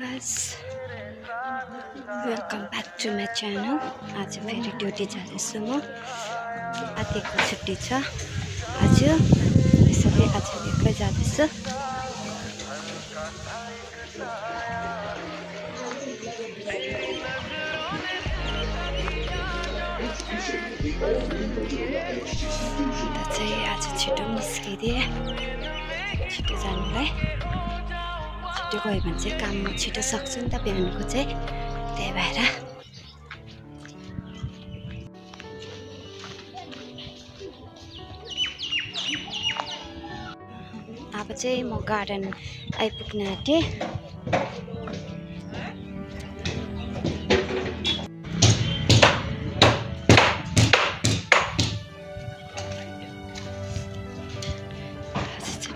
guys, welcome back to my channel. आज फेरि duty जाँदैछु म। आदिको छुट्टी छ आज, त्यसैले आज एक्लै जाँदैछु। आज छिटो निस्किदिए, छिटो जानुलाई। छिटो गयो भने चाहिँ काम म छिटो सक्छु नि त बिहानको चाहिँ, त्यही भएर। अब चाहिँ म गार्डन आइपुग्न आँटेँ।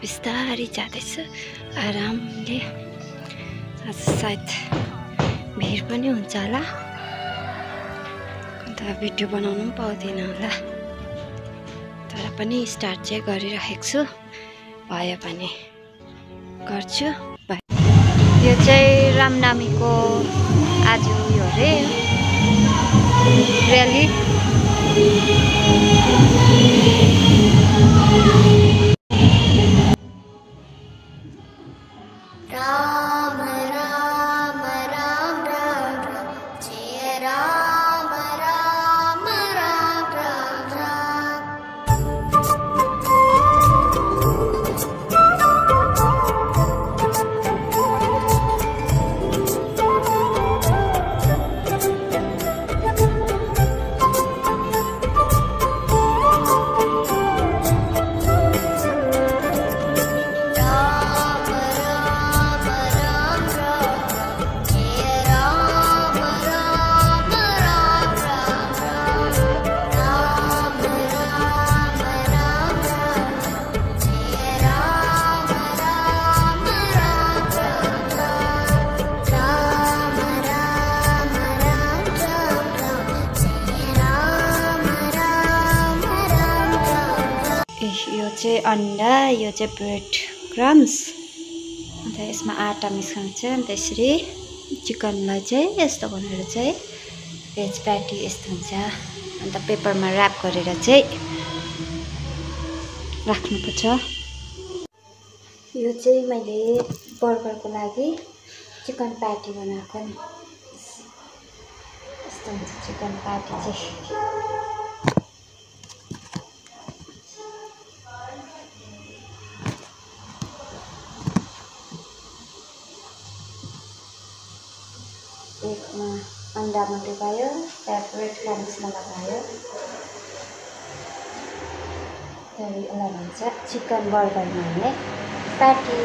बिस्तारै जाँदैछु आरामले। आज सायद भिड पनि हुन्छ होला, अन्त भिडियो बनाउनु पनि पाउँदैन होला, तर पनि स्टार्ट चाहिँ गरिराखेको छु। भयो भने गर्छु। यो चाहिँ रामनवमीको आज उयो अरे र्याली। राम राम राम राम राम जय राम राम राम राम राम। यो चाहिँ अन्डा, यो चाहिँ ब्रेड क्रम्स, अन्त यसमा आटा मिसाउँछ। अन्त यसरी चिकनलाई चाहिँ यस्तो बनाएर चाहिँ भेज प्याटी यस्तो हुन्छ। अन्त पेपरमा ऱ्याप गरेर चाहिँ राख्नुपर्छ। यो चाहिँ मैले बर्गरको लागि चिकन प्याटी बनाएको नि। यस्तो हुन्छ चिकन प्याटी चाहिँ। एकमा अन्डामा डुबायो, त्यहाँ ब्रेड क्रम्समा लगायो, त्यहाँदेखि यसलाई भन्छ चिकन बर्गरमा हाल्ने प्याटी।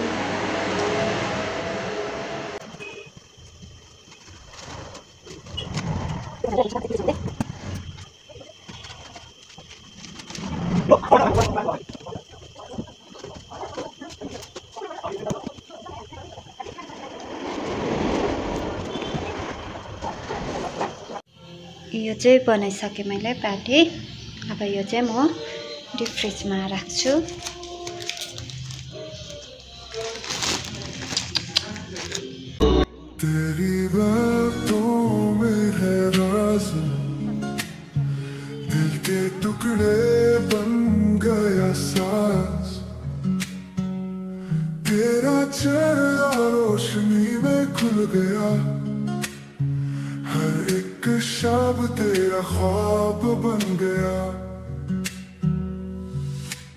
यो चाहिँ बनाइसकेँ मैले प्याटी। अब यो चाहिँ म डिप फ्रिजमा राख्छु। तेरी बातों में है राज, दिल के टुकड़े बन गया साज, तेरा चेहरा रोशनी में खुल गया, हर एक शाम तेरा ख्वाब बन गया।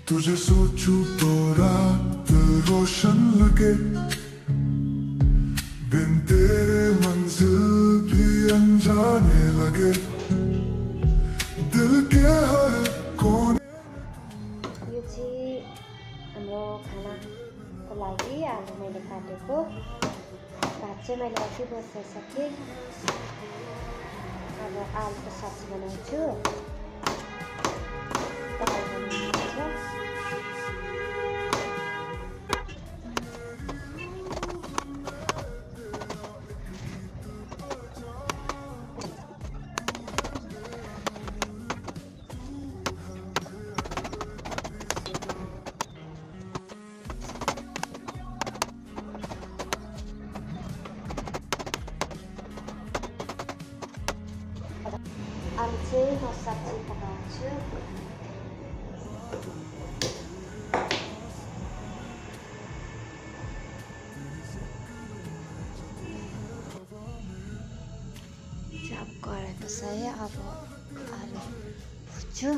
तुझे सोचूं तो रात रोशन लगे, बिन तेरे मंजिल भी अनजाने लगे, दिल के हर कोने। यो चाहिँ हाम्रो खानाको लागि आलु मैले काटेको। भात चाहिँ मैले अघि बसाइसकेँ। अब आलुको सब्जी बनाउँछु। चाहिँ म सब्जी पकाउँछु। अब कराई बसाएँ, अब आलु भुन्छु।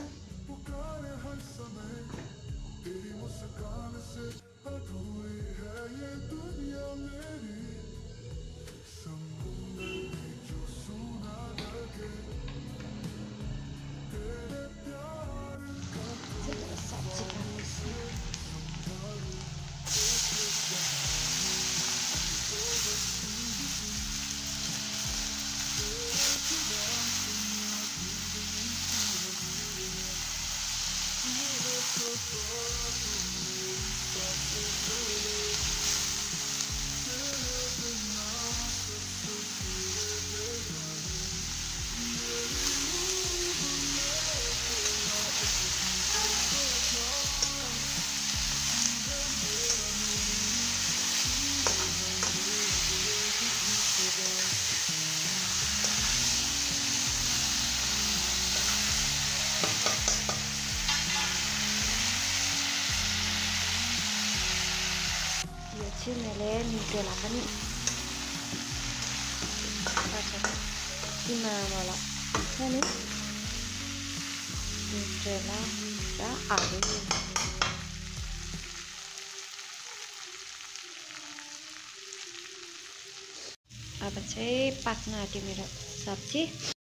सब्जी खानुपर्छ। यो चाहिँ मैले न्युट्रेला पनि किमाला हुन्छ नि, न्युट्रेला र आलु। अब चाहिँ पाक्न आँट्यो मेरो सब्जी।